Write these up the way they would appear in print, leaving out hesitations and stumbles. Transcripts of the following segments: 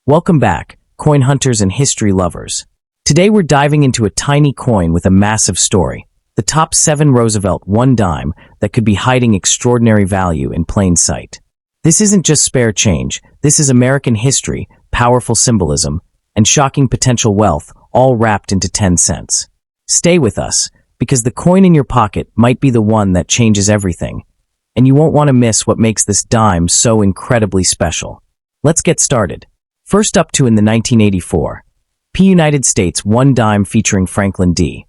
Welcome back, coin hunters and history lovers. Today we're diving into a tiny coin with a massive story, the top 7 Roosevelt dime that could be hiding extraordinary value in plain sight. This isn't just spare change, this is American history, powerful symbolism, and shocking potential wealth, all wrapped into 10 cents. Stay with us, because the coin in your pocket might be the one that changes everything, and you won't want to miss what makes this dime so incredibly special. Let's get started. First up in the 1984, United States dime featuring Franklin D.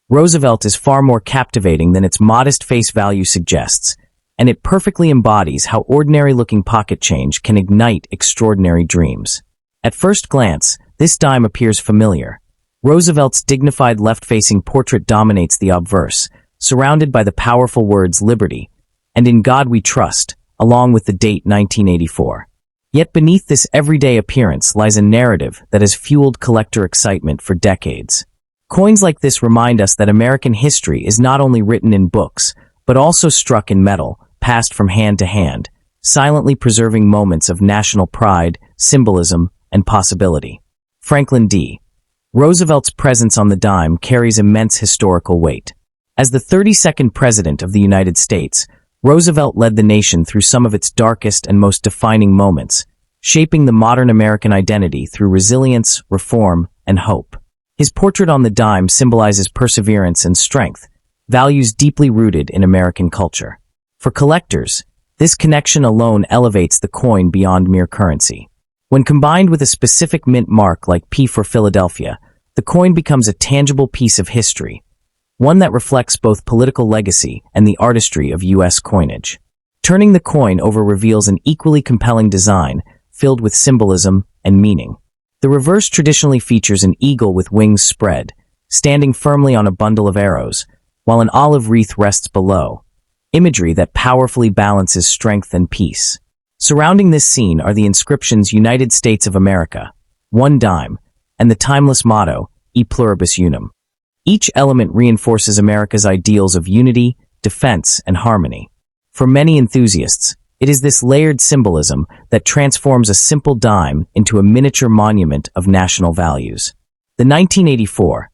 Roosevelt is far more captivating than its modest face value suggests, and it perfectly embodies how ordinary-looking pocket change can ignite extraordinary dreams. At first glance, this dime appears familiar. Roosevelt's dignified left-facing portrait dominates the obverse, surrounded by the powerful words "Liberty" and "In God We Trust," along with the date 1984. Yet beneath this everyday appearance lies a narrative that has fueled collector excitement for decades. Coins like this remind us that American history is not only written in books, but also struck in metal, passed from hand to hand, silently preserving moments of national pride, symbolism, and possibility. Franklin D. Roosevelt's presence on the dime carries immense historical weight. As the 32nd President of the United States, Roosevelt led the nation through some of its darkest and most defining moments, shaping the modern American identity through resilience, reform, and hope. His portrait on the dime symbolizes perseverance and strength, values deeply rooted in American culture. For collectors, this connection alone elevates the coin beyond mere currency. When combined with a specific mint mark like P for Philadelphia, the coin becomes a tangible piece of history, one that reflects both political legacy and the artistry of U.S. coinage. Turning the coin over reveals an equally compelling design, filled with symbolism and meaning. The reverse traditionally features an eagle with wings spread, standing firmly on a bundle of arrows, while an olive wreath rests below, imagery that powerfully balances strength and peace. Surrounding this scene are the inscriptions "United States of America," dime, and the timeless motto, "E pluribus unum." Each element reinforces America's ideals of unity, defense, and harmony. For many enthusiasts, it is this layered symbolism that transforms a simple dime into a miniature monument of national values. The 1984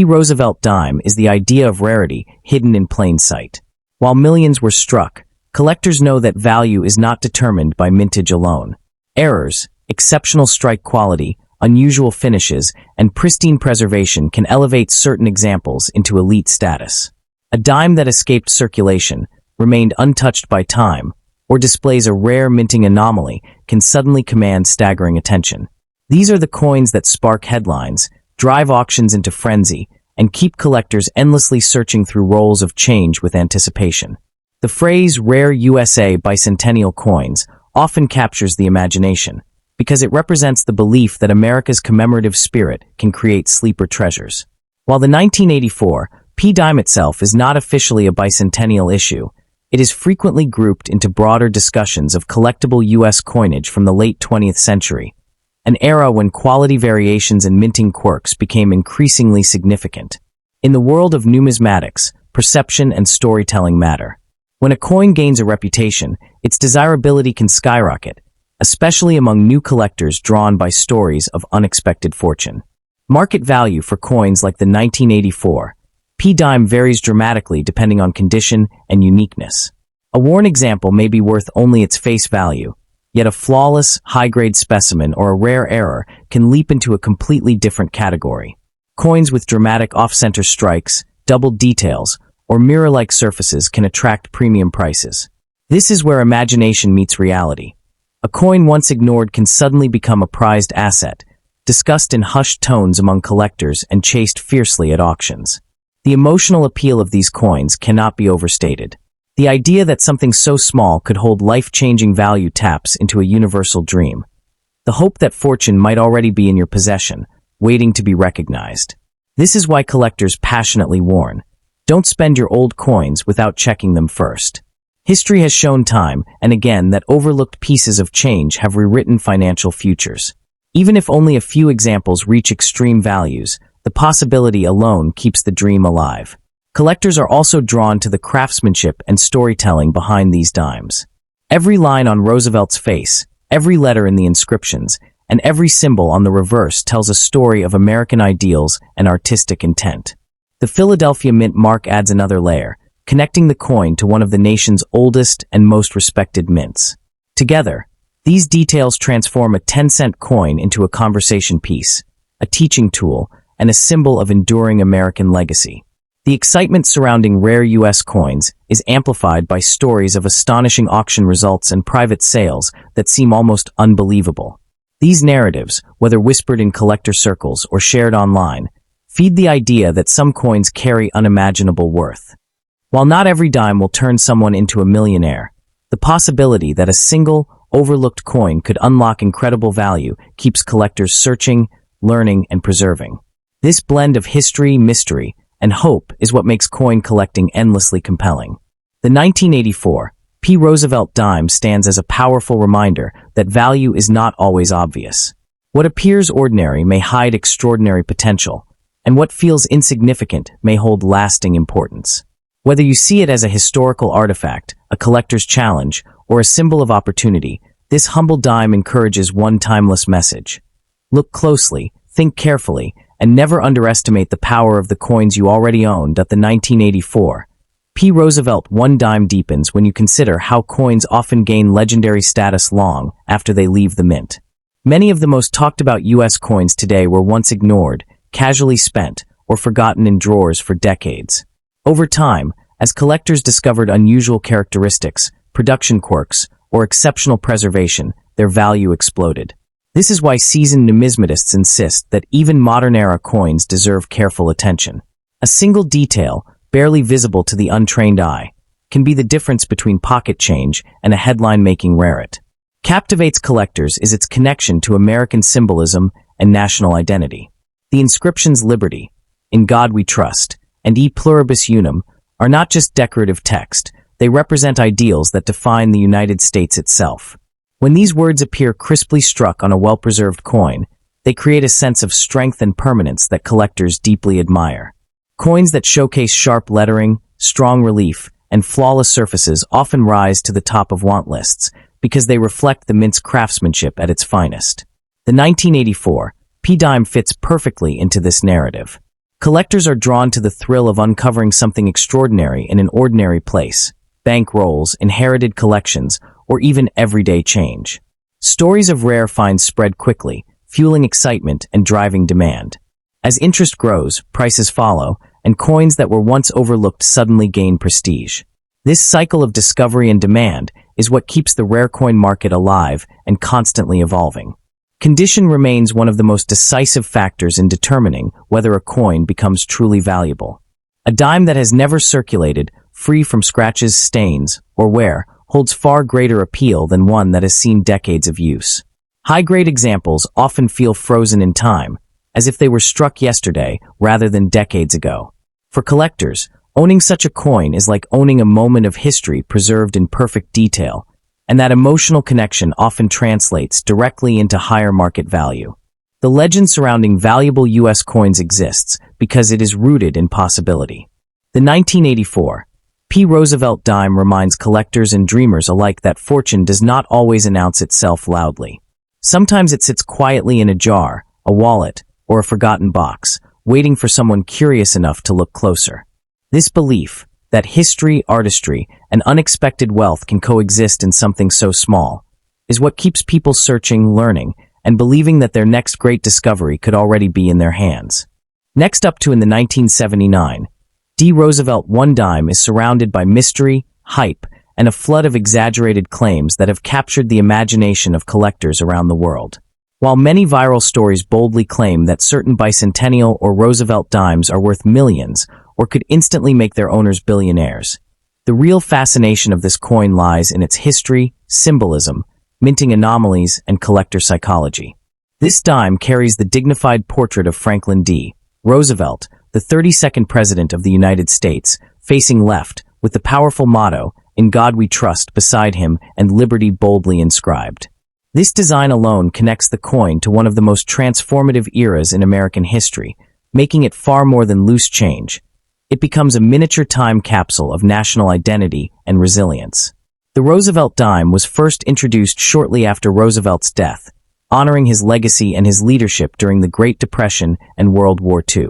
Roosevelt dime is the idea of rarity hidden in plain sight. While millions were struck, collectors know that value is not determined by mintage alone. Errors, exceptional strike quality, unusual finishes, and pristine preservation can elevate certain examples into elite status. A dime that escaped circulation, remained untouched by time, or displays a rare minting anomaly can suddenly command staggering attention. These are the coins that spark headlines, drive auctions into frenzy, and keep collectors endlessly searching through rolls of change with anticipation. The phrase "rare USA bicentennial coins" often captures the imagination, because it represents the belief that America's commemorative spirit can create sleeper treasures. While the 1984 dime itself is not officially a bicentennial issue, it is frequently grouped into broader discussions of collectible U.S. coinage from the late 20th century, an era when quality variations and minting quirks became increasingly significant. In the world of numismatics, perception and storytelling matter. When a coin gains a reputation, its desirability can skyrocket, especially among new collectors drawn by stories of unexpected fortune. Market value for coins like the 1984 dime varies dramatically depending on condition and uniqueness. A worn example may be worth only its face value, yet a flawless, high-grade specimen or a rare error can leap into a completely different category. Coins with dramatic off-center strikes, doubled details, or mirror-like surfaces can attract premium prices. This is where imagination meets reality. A coin once ignored can suddenly become a prized asset, discussed in hushed tones among collectors and chased fiercely at auctions. The emotional appeal of these coins cannot be overstated. The idea that something so small could hold life-changing value taps into a universal dream. The hope that fortune might already be in your possession, waiting to be recognized. This is why collectors passionately warn, don't spend your old coins without checking them first. History has shown time and again that overlooked pieces of change have rewritten financial futures. Even if only a few examples reach extreme values, the possibility alone keeps the dream alive. Collectors are also drawn to the craftsmanship and storytelling behind these dimes. Every line on Roosevelt's face, every letter in the inscriptions, and every symbol on the reverse tells a story of American ideals and artistic intent. The Philadelphia Mint mark adds another layer, connecting the coin to one of the nation's oldest and most respected mints. Together, these details transform a 10-cent coin into a conversation piece, a teaching tool, and a symbol of enduring American legacy. The excitement surrounding rare U.S. coins is amplified by stories of astonishing auction results and private sales that seem almost unbelievable. These narratives, whether whispered in collector circles or shared online, feed the idea that some coins carry unimaginable worth. While not every dime will turn someone into a millionaire, the possibility that a single, overlooked coin could unlock incredible value keeps collectors searching, learning, and preserving. This blend of history, mystery, and hope is what makes coin collecting endlessly compelling. The 1984 P. Roosevelt dime stands as a powerful reminder that value is not always obvious. What appears ordinary may hide extraordinary potential, and what feels insignificant may hold lasting importance. Whether you see it as a historical artifact, a collector's challenge, or a symbol of opportunity, this humble dime encourages one timeless message. Look closely, think carefully, and never underestimate the power of the coins you already own. The 1984 P. Roosevelt 1 dime deepens when you consider how coins often gain legendary status long after they leave the mint. Many of the most talked about U.S. coins today were once ignored, casually spent, or forgotten in drawers for decades. Over time, as collectors discovered unusual characteristics, production quirks, or exceptional preservation, their value exploded. This is why seasoned numismatists insist that even modern-era coins deserve careful attention. A single detail, barely visible to the untrained eye, can be the difference between pocket change and a headline-making rarity. Captivates collectors is its connection to American symbolism and national identity. The inscriptions Liberty, In God We Trust, and E Pluribus Unum are not just decorative text, they represent ideals that define the United States itself. When these words appear crisply struck on a well-preserved coin, they create a sense of strength and permanence that collectors deeply admire. Coins that showcase sharp lettering, strong relief, and flawless surfaces often rise to the top of want lists because they reflect the mint's craftsmanship at its finest. The 1984 P dime fits perfectly into this narrative. Collectors are drawn to the thrill of uncovering something extraordinary in an ordinary place, bank rolls, inherited collections, or even everyday change. Stories of rare finds spread quickly, fueling excitement and driving demand. As interest grows, prices follow, and coins that were once overlooked suddenly gain prestige. This cycle of discovery and demand is what keeps the rare coin market alive and constantly evolving. Condition remains one of the most decisive factors in determining whether a coin becomes truly valuable. A dime that has never circulated, free from scratches, stains, or wear, holds far greater appeal than one that has seen decades of use. High-grade examples often feel frozen in time, as if they were struck yesterday rather than decades ago. For collectors, owning such a coin is like owning a moment of history preserved in perfect detail, and that emotional connection often translates directly into higher market value. The legend surrounding valuable U.S. coins exists because it is rooted in possibility. The 1984 P. Roosevelt dime reminds collectors and dreamers alike that fortune does not always announce itself loudly. Sometimes it sits quietly in a jar, a wallet, or a forgotten box, waiting for someone curious enough to look closer. This belief, that history, artistry, and unexpected wealth can coexist in something so small, is what keeps people searching, learning, and believing that their next great discovery could already be in their hands. Next up to in the 1979, D. Roosevelt 1 dime is surrounded by mystery, hype, and a flood of exaggerated claims that have captured the imagination of collectors around the world. While many viral stories boldly claim that certain bicentennial or Roosevelt dimes are worth millions or could instantly make their owners billionaires, the real fascination of this coin lies in its history, symbolism, minting anomalies, and collector psychology. This dime carries the dignified portrait of Franklin D. Roosevelt, the 32nd President of the United States, facing left, with the powerful motto, "In God We Trust," beside him and "Liberty" boldly inscribed. This design alone connects the coin to one of the most transformative eras in American history, making it far more than loose change. It becomes a miniature time capsule of national identity and resilience. The Roosevelt dime was first introduced shortly after Roosevelt's death, honoring his legacy and his leadership during the Great Depression and World War II.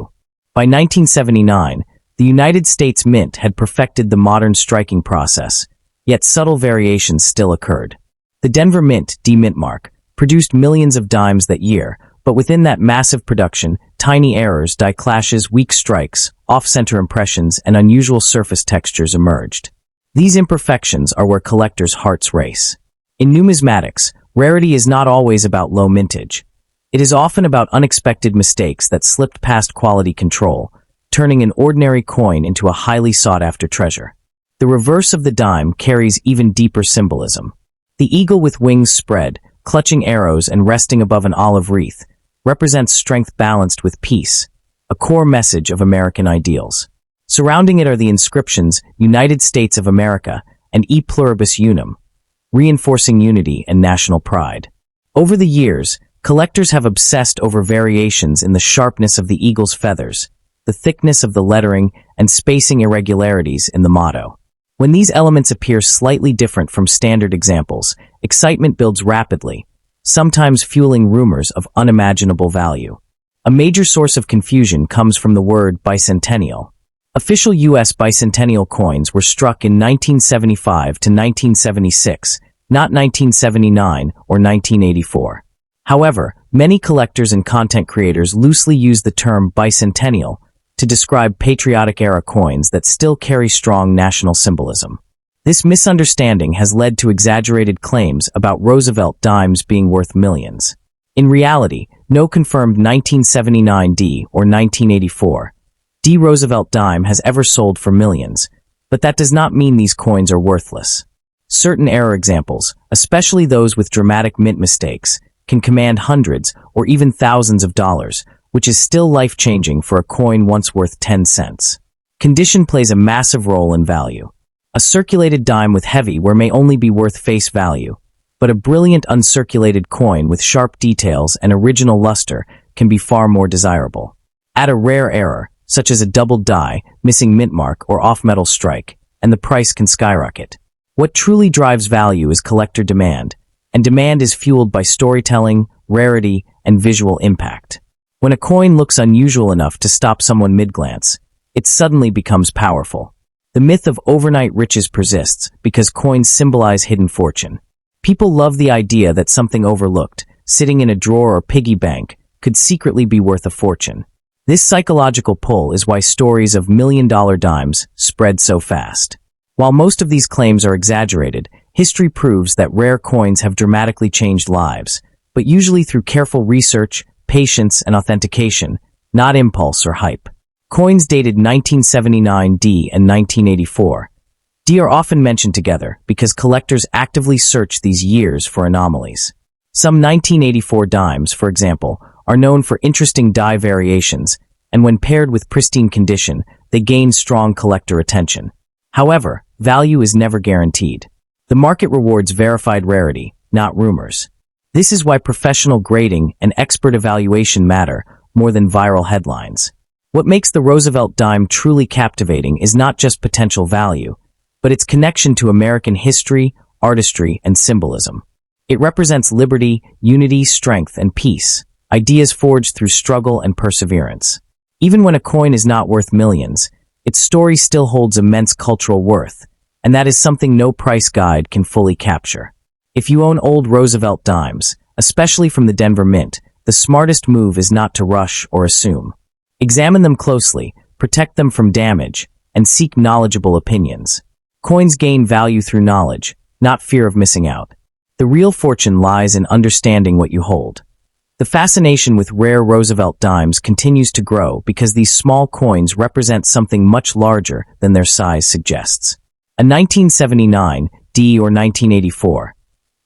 By 1979, the United States Mint had perfected the modern striking process, yet subtle variations still occurred. The Denver Mint, D-Mint mark, produced millions of dimes that year, but within that massive production, tiny errors, die clashes, weak strikes, off-center impressions, and unusual surface textures emerged. These imperfections are where collectors' hearts race. In numismatics, rarity is not always about low mintage. It is often about unexpected mistakes that slipped past quality control, turning an ordinary coin into a highly sought-after treasure. The reverse of the dime carries even deeper symbolism. The eagle with wings spread, clutching arrows and resting above an olive wreath, represents strength balanced with peace, a core message of American ideals. Surrounding it are the inscriptions United States of America and E Pluribus Unum, reinforcing unity and national pride. Over the years, collectors have obsessed over variations in the sharpness of the eagle's feathers, the thickness of the lettering, and spacing irregularities in the motto. When these elements appear slightly different from standard examples, excitement builds rapidly, sometimes fueling rumors of unimaginable value. A major source of confusion comes from the word bicentennial. Official U.S. bicentennial coins were struck in 1975 to 1976, not 1979 or 1984. However, many collectors and content creators loosely use the term bicentennial to describe patriotic-era coins that still carry strong national symbolism. This misunderstanding has led to exaggerated claims about Roosevelt dimes being worth millions. In reality, no confirmed 1979 D or 1984 D Roosevelt dime has ever sold for millions, but that does not mean these coins are worthless. Certain error examples, especially those with dramatic mint mistakes, can command hundreds or even thousands of dollars, which is still life-changing for a coin once worth 10 cents. Condition plays a massive role in value. A circulated dime with heavy wear may only be worth face value, but a brilliant uncirculated coin with sharp details and original luster can be far more desirable. Add a rare error, such as a doubled die, missing mint mark, or off-metal strike, and the price can skyrocket. What truly drives value is collector demand, and demand is fueled by storytelling, rarity, and visual impact. When a coin looks unusual enough to stop someone mid-glance, it suddenly becomes powerful. The myth of overnight riches persists because coins symbolize hidden fortune. People love the idea that something overlooked, sitting in a drawer or piggy bank, could secretly be worth a fortune. This psychological pull is why stories of million-dollar dimes spread so fast. While most of these claims are exaggerated, history proves that rare coins have dramatically changed lives, but usually through careful research, patience, and authentication, not impulse or hype. Coins dated 1979 D and 1984 D are often mentioned together because collectors actively search these years for anomalies. Some 1984 dimes, for example, are known for interesting die variations, and when paired with pristine condition, they gain strong collector attention. However, value is never guaranteed. The market rewards verified rarity, not rumors. This is why professional grading and expert evaluation matter more than viral headlines. What makes the Roosevelt dime truly captivating is not just potential value, but its connection to American history, artistry, and symbolism. It represents liberty, unity, strength, and peace, ideas forged through struggle and perseverance. Even when a coin is not worth millions, its story still holds immense cultural worth, and that is something no price guide can fully capture. If you own old Roosevelt dimes, especially from the Denver Mint, the smartest move is not to rush or assume. Examine them closely, protect them from damage, and seek knowledgeable opinions. Coins gain value through knowledge, not fear of missing out. The real fortune lies in understanding what you hold. The fascination with rare Roosevelt dimes continues to grow because these small coins represent something much larger than their size suggests. A 1979 D or 1984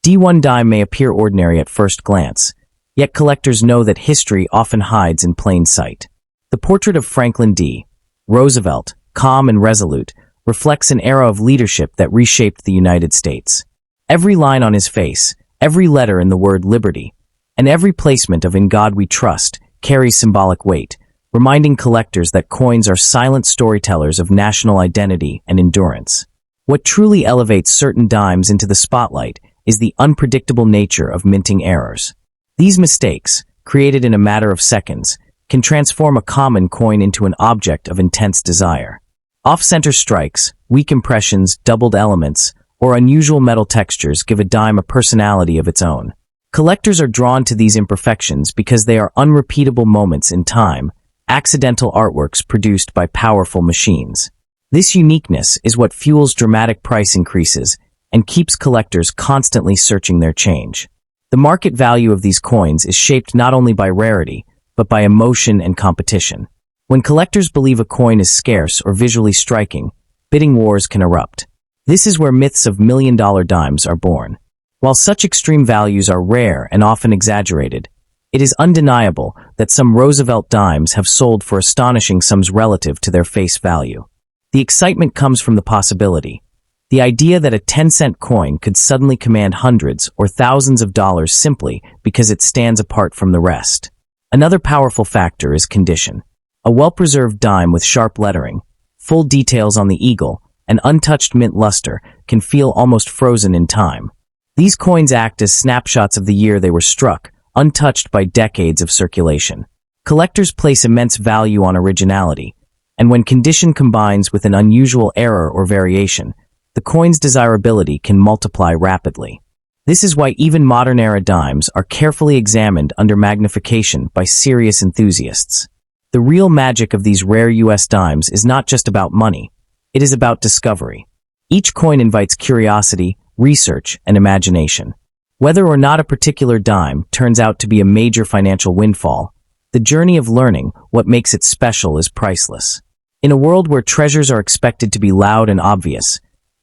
D1 dime may appear ordinary at first glance, yet collectors know that history often hides in plain sight. The portrait of Franklin D. Roosevelt, calm and resolute, reflects an era of leadership that reshaped the United States. Every line on his face, every letter in the word liberty, and every placement of "In God We Trust" carries symbolic weight, reminding collectors that coins are silent storytellers of national identity and endurance. What truly elevates certain dimes into the spotlight is the unpredictable nature of minting errors. These mistakes, created in a matter of seconds, can transform a common coin into an object of intense desire. Off-center strikes, weak impressions, doubled elements, or unusual metal textures give a dime a personality of its own. Collectors are drawn to these imperfections because they are unrepeatable moments in time, accidental artworks produced by powerful machines. This uniqueness is what fuels dramatic price increases and keeps collectors constantly searching their change. The market value of these coins is shaped not only by rarity, but by emotion and competition. When collectors believe a coin is scarce or visually striking, bidding wars can erupt. This is where myths of million-dollar dimes are born. While such extreme values are rare and often exaggerated, it is undeniable that some Roosevelt dimes have sold for astonishing sums relative to their face value. The excitement comes from the possibility. The idea that a 10-cent coin could suddenly command hundreds or thousands of dollars simply because it stands apart from the rest. Another powerful factor is condition. A well-preserved dime with sharp lettering, full details on the eagle, and untouched mint luster can feel almost frozen in time. These coins act as snapshots of the year they were struck, untouched by decades of circulation. Collectors place immense value on originality, and when condition combines with an unusual error or variation, the coin's desirability can multiply rapidly. This is why even modern-era dimes are carefully examined under magnification by serious enthusiasts. The real magic of these rare U.S. dimes is not just about money, it is about discovery. Each coin invites curiosity, research, and imagination. Whether or not a particular dime turns out to be a major financial windfall, the journey of learning what makes it special is priceless. In a world where treasures are expected to be loud and obvious,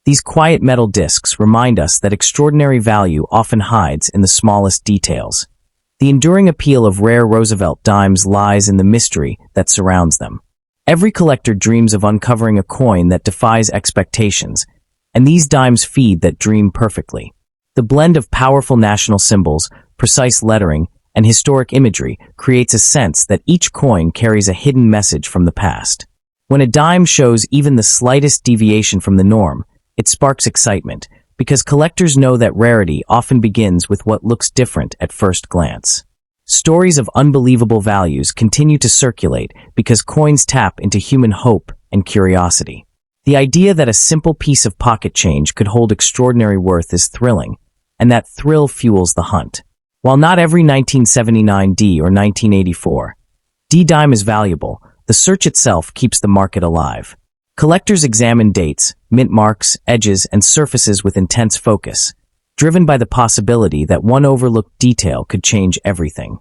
these quiet metal discs remind us that extraordinary value often hides in the smallest details. The enduring appeal of rare Roosevelt dimes lies in the mystery that surrounds them. Every collector dreams of uncovering a coin that defies expectations, and these dimes feed that dream perfectly. The blend of powerful national symbols, precise lettering, and historic imagery creates a sense that each coin carries a hidden message from the past. When a dime shows even the slightest deviation from the norm, it sparks excitement, because collectors know that rarity often begins with what looks different at first glance. Stories of unbelievable values continue to circulate because coins tap into human hope and curiosity. The idea that a simple piece of pocket change could hold extraordinary worth is thrilling, and that thrill fuels the hunt. While not every 1979 D or 1984 D dime is valuable, the search itself keeps the market alive. Collectors examine dates, mint marks, edges, and surfaces with intense focus, driven by the possibility that one overlooked detail could change everything.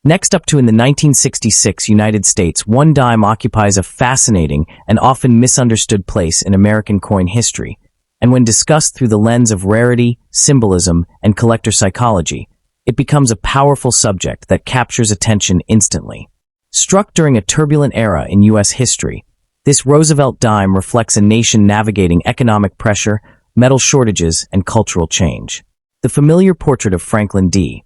Next up in the 1966 United States, one dime occupies a fascinating and often misunderstood place in American coin history, and when discussed through the lens of rarity, symbolism, and collector psychology, it becomes a powerful subject that captures attention instantly. Struck during a turbulent era in U.S. history, this Roosevelt dime reflects a nation navigating economic pressure, metal shortages, and cultural change. The familiar portrait of Franklin D.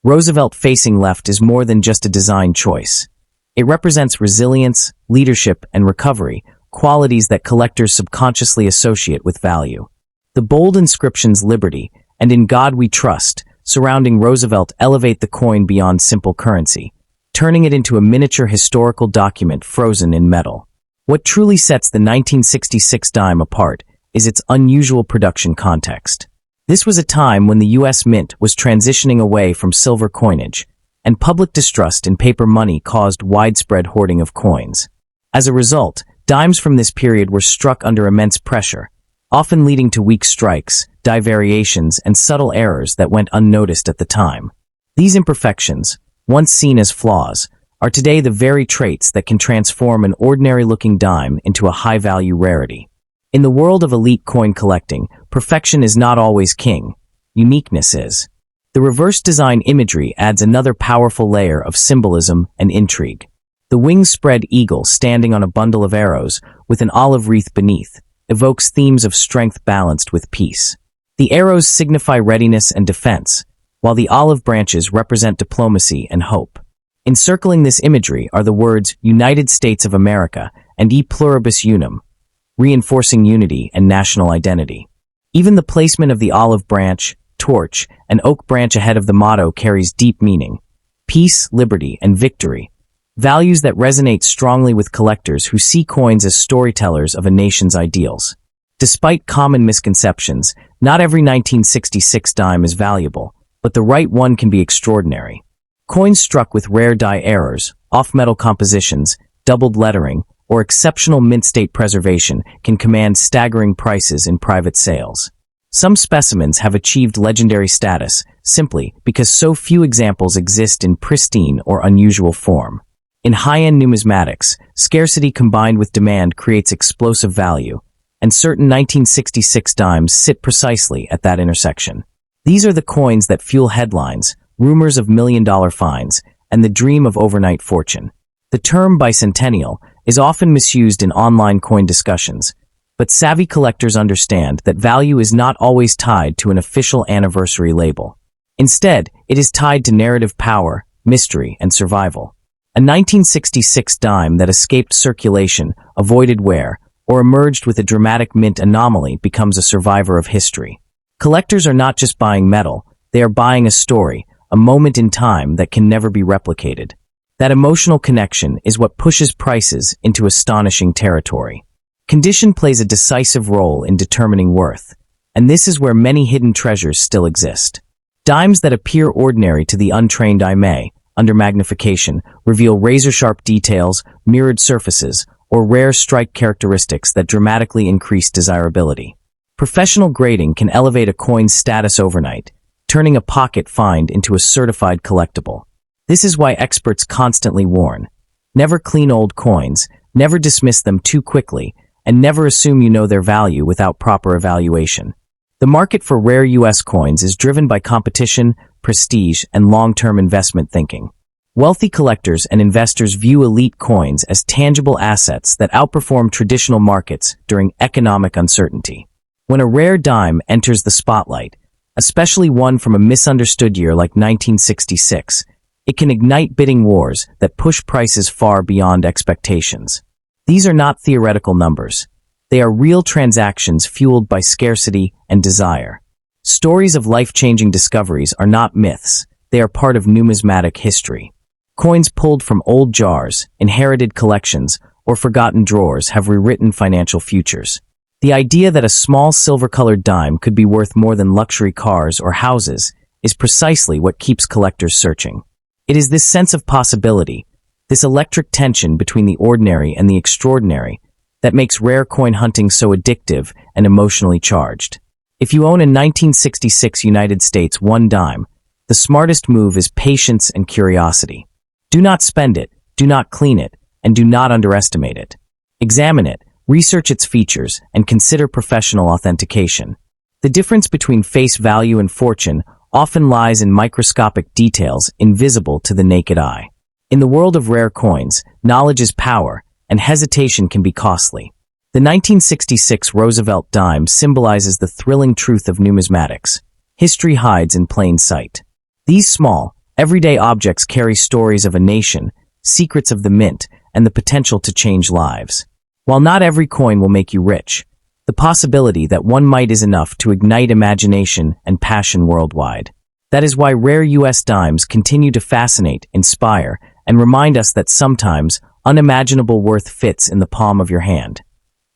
Roosevelt facing left is more than just a design choice. It represents resilience, leadership, and recovery, qualities that collectors subconsciously associate with value. The bold inscriptions "Liberty" and "In God We Trust" surrounding Roosevelt elevate the coin beyond simple currency, turning it into a miniature historical document frozen in metal. What truly sets the 1966 dime apart is its unusual production context. This was a time when the U.S. Mint was transitioning away from silver coinage, and public distrust in paper money caused widespread hoarding of coins. As a result, dimes from this period were struck under immense pressure, often leading to weak strikes, die variations, and subtle errors that went unnoticed at the time. These imperfections, once seen as flaws, are today the very traits that can transform an ordinary-looking dime into a high-value rarity. In the world of elite coin collecting, perfection is not always king. Uniqueness is. The reverse design imagery adds another powerful layer of symbolism and intrigue. The wing-spread eagle standing on a bundle of arrows with an olive wreath beneath evokes themes of strength balanced with peace. The arrows signify readiness and defense, while the olive branches represent diplomacy and hope. Encircling this imagery are the words United States of America and E Pluribus Unum, reinforcing unity and national identity. Even the placement of the olive branch, torch, and oak branch ahead of the motto carries deep meaning. Peace, liberty, and victory. Values that resonate strongly with collectors who see coins as storytellers of a nation's ideals. Despite common misconceptions, not every 1966 dime is valuable, but the right one can be extraordinary. Coins struck with rare die errors, off-metal compositions, doubled lettering, or exceptional mint state preservation can command staggering prices in private sales. Some specimens have achieved legendary status simply because so few examples exist in pristine or unusual form. In high-end numismatics, scarcity combined with demand creates explosive value, and certain 1966 dimes sit precisely at that intersection. These are the coins that fuel headlines, rumors of million-dollar finds, and the dream of overnight fortune. The term bicentennial is often misused in online coin discussions, but savvy collectors understand that value is not always tied to an official anniversary label. Instead, it is tied to narrative power, mystery, and survival. A 1966 dime that escaped circulation, avoided wear, or emerged with a dramatic mint anomaly becomes a survivor of history. Collectors are not just buying metal, they are buying a story, a moment in time that can never be replicated. That emotional connection is what pushes prices into astonishing territory. Condition plays a decisive role in determining worth, and this is where many hidden treasures still exist. Dimes that appear ordinary to the untrained eye may, under magnification, reveal razor-sharp details, mirrored surfaces, or rare strike characteristics that dramatically increase desirability. Professional grading can elevate a coin's status overnight, turning a pocket find into a certified collectible. This is why experts constantly warn: never clean old coins, never dismiss them too quickly, and never assume you know their value without proper evaluation. The market for rare U.S. coins is driven by competition, prestige, and long-term investment thinking. Wealthy collectors and investors view elite coins as tangible assets that outperform traditional markets during economic uncertainty. When a rare dime enters the spotlight, especially one from a misunderstood year like 1966, it can ignite bidding wars that push prices far beyond expectations. These are not theoretical numbers. They are real transactions fueled by scarcity and desire. Stories of life-changing discoveries are not myths. They are part of numismatic history. Coins pulled from old jars, inherited collections, or forgotten drawers have rewritten financial futures. The idea that a small silver-colored dime could be worth more than luxury cars or houses is precisely what keeps collectors searching. It is this sense of possibility, this electric tension between the ordinary and the extraordinary, that makes rare coin hunting so addictive and emotionally charged. If you own a 1966 United States one dime, the smartest move is patience and curiosity. Do not spend it, do not clean it, and do not underestimate it. Examine it, research its features, and consider professional authentication. The difference between face value and fortune often lies in microscopic details invisible to the naked eye. In the world of rare coins, knowledge is power, and hesitation can be costly. The 1966 Roosevelt dime symbolizes the thrilling truth of numismatics. History hides in plain sight. These small, everyday objects carry stories of a nation, secrets of the mint, and the potential to change lives. While not every coin will make you rich, the possibility that one might is enough to ignite imagination and passion worldwide. That is why rare U.S. dimes continue to fascinate, inspire, and remind us that sometimes unimaginable worth fits in the palm of your hand.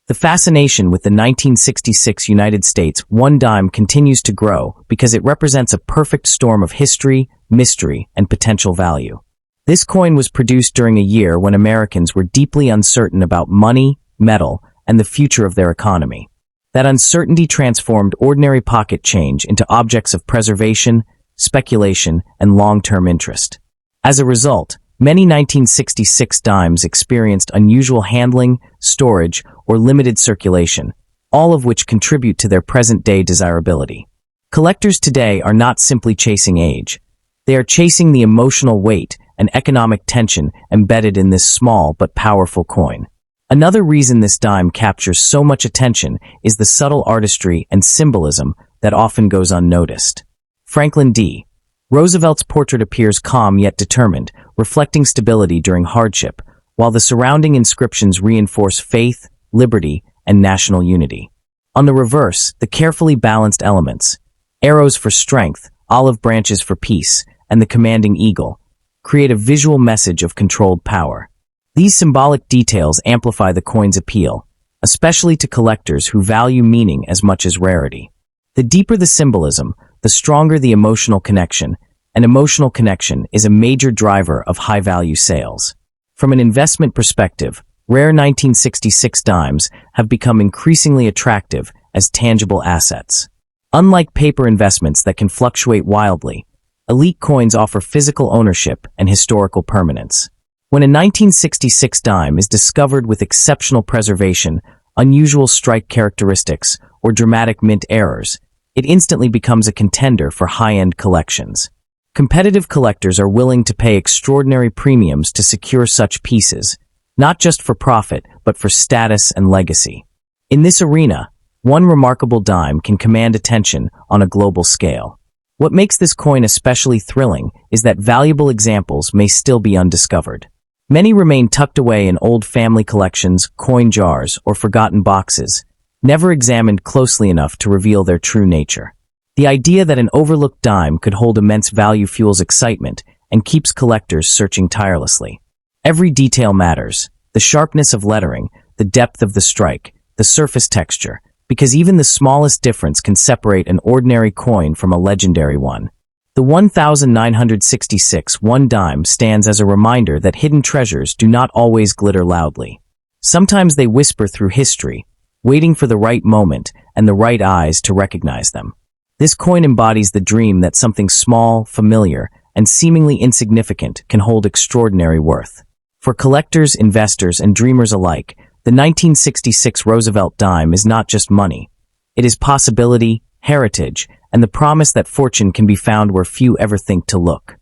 The fascination with the 1966 United States one dime continues to grow because it represents a perfect storm of history, mystery, and potential value. This coin was produced during a year when Americans were deeply uncertain about money, metal, and the future of their economy. That uncertainty transformed ordinary pocket change into objects of preservation, speculation, and long-term interest. As a result, many 1966 dimes experienced unusual handling, storage, or limited circulation, all of which contribute to their present-day desirability. Collectors today are not simply chasing age. They are chasing the emotional weight and economic tension embedded in this small but powerful coin. Another reason this dime captures so much attention is the subtle artistry and symbolism that often goes unnoticed. Franklin D. Roosevelt's portrait appears calm yet determined, reflecting stability during hardship, while the surrounding inscriptions reinforce faith, liberty, and national unity. On the reverse, the carefully balanced elements, Arrows for strength, olive branches for peace, and the commanding eagle create a visual message of controlled power. These symbolic details amplify the coin's appeal, especially to collectors who value meaning as much as rarity. The deeper the symbolism, the stronger the emotional connection, and emotional connection is a major driver of high-value sales. From an investment perspective, rare 1966 dimes have become increasingly attractive as tangible assets. Unlike paper investments that can fluctuate wildly, elite coins offer physical ownership and historical permanence. When a 1966 dime is discovered with exceptional preservation, unusual strike characteristics, or dramatic mint errors, it instantly becomes a contender for high-end collections. Competitive collectors are willing to pay extraordinary premiums to secure such pieces, not just for profit, but for status and legacy. In this arena, one remarkable dime can command attention on a global scale. What makes this coin especially thrilling is that valuable examples may still be undiscovered. Many remain tucked away in old family collections, coin jars, or forgotten boxes, never examined closely enough to reveal their true nature. The idea that an overlooked dime could hold immense value fuels excitement and keeps collectors searching tirelessly. Every detail matters: the sharpness of lettering, the depth of the strike, the surface texture, because even the smallest difference can separate an ordinary coin from a legendary one. The 1966 one dime stands as a reminder that hidden treasures do not always glitter loudly. Sometimes they whisper through history, waiting for the right moment and the right eyes to recognize them. This coin embodies the dream that something small, familiar, and seemingly insignificant can hold extraordinary worth. For collectors, investors, and dreamers alike, the 1966 Roosevelt dime is not just money. It is possibility, heritage, and the promise that fortune can be found where few ever think to look.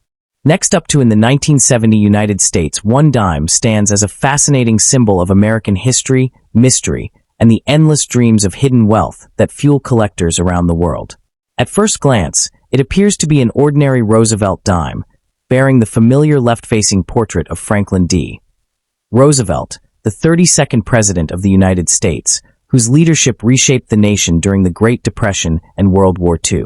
Next up in the 1970 United States, one dime stands as a fascinating symbol of American history, mystery, and the endless dreams of hidden wealth that fuel collectors around the world. At first glance, it appears to be an ordinary Roosevelt dime, bearing the familiar left-facing portrait of Franklin D. Roosevelt, the 32nd President of the United States, whose leadership reshaped the nation during the Great Depression and World War II.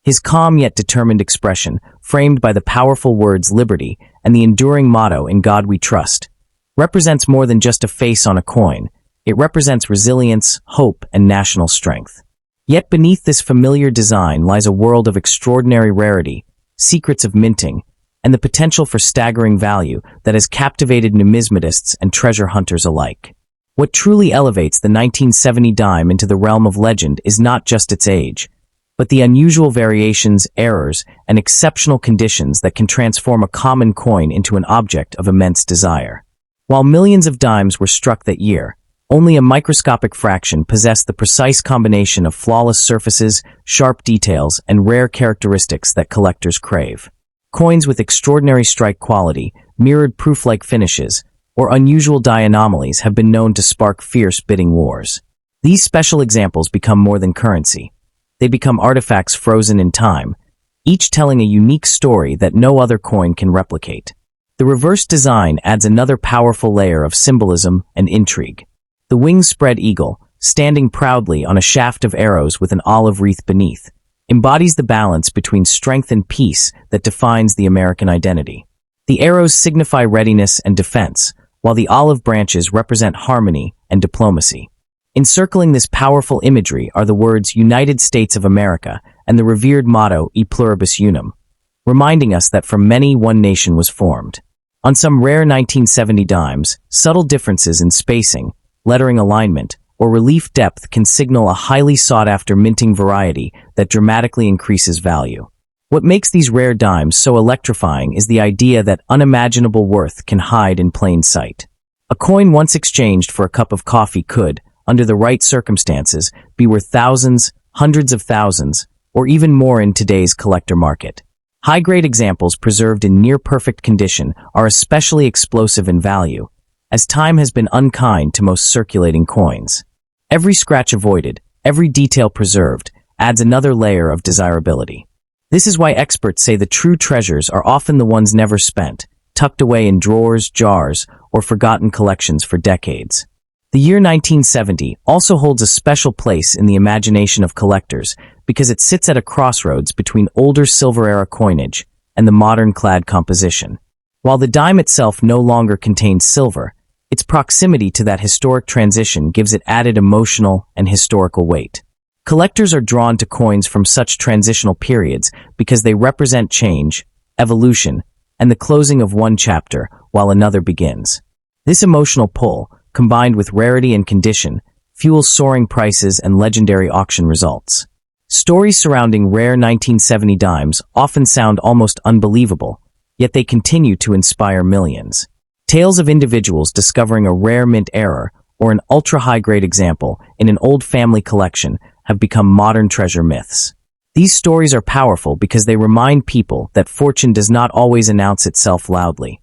His calm yet determined expression, framed by the powerful words liberty and the enduring motto "In God We Trust," represents more than just a face on a coin. It represents resilience, hope, and national strength. Yet beneath this familiar design lies a world of extraordinary rarity, secrets of minting, and the potential for staggering value that has captivated numismatists and treasure hunters alike. What truly elevates the 1970 dime into the realm of legend is not just its age, but the unusual variations, errors, and exceptional conditions that can transform a common coin into an object of immense desire. While millions of dimes were struck that year, only a microscopic fraction possessed the precise combination of flawless surfaces, sharp details, and rare characteristics that collectors crave. Coins with extraordinary strike quality, mirrored proof-like finishes, or unusual die anomalies have been known to spark fierce bidding wars. These special examples become more than currency. They become artifacts frozen in time, each telling a unique story that no other coin can replicate. The reverse design adds another powerful layer of symbolism and intrigue. The wing-spread eagle, standing proudly on a shaft of arrows with an olive wreath beneath, embodies the balance between strength and peace that defines the American identity. The arrows signify readiness and defense, while the olive branches represent harmony and diplomacy. Encircling this powerful imagery are the words United States of America and the revered motto E pluribus unum, reminding us that from many one nation was formed. On some rare 1970 dimes, subtle differences in spacing, lettering alignment, or relief depth can signal a highly sought-after minting variety that dramatically increases value. What makes these rare dimes so electrifying is the idea that unimaginable worth can hide in plain sight. A coin once exchanged for a cup of coffee could, under the right circumstances, be worth thousands, hundreds of thousands, or even more in today's collector market. High-grade examples preserved in near-perfect condition are especially explosive in value, as time has been unkind to most circulating coins. Every scratch avoided, every detail preserved, adds another layer of desirability. This is why experts say the true treasures are often the ones never spent, tucked away in drawers, jars, or forgotten collections for decades. The year 1970 also holds a special place in the imagination of collectors because it sits at a crossroads between older silver-era coinage and the modern clad composition. While the dime itself no longer contains silver, its proximity to that historic transition gives it added emotional and historical weight. Collectors are drawn to coins from such transitional periods because they represent change, evolution, and the closing of one chapter while another begins. This emotional pull, combined with rarity and condition, fuels soaring prices and legendary auction results. Stories surrounding rare 1970 dimes often sound almost unbelievable, yet they continue to inspire millions. Tales of individuals discovering a rare mint error or an ultra-high-grade example in an old family collection have become modern treasure myths. These stories are powerful because they remind people that fortune does not always announce itself loudly.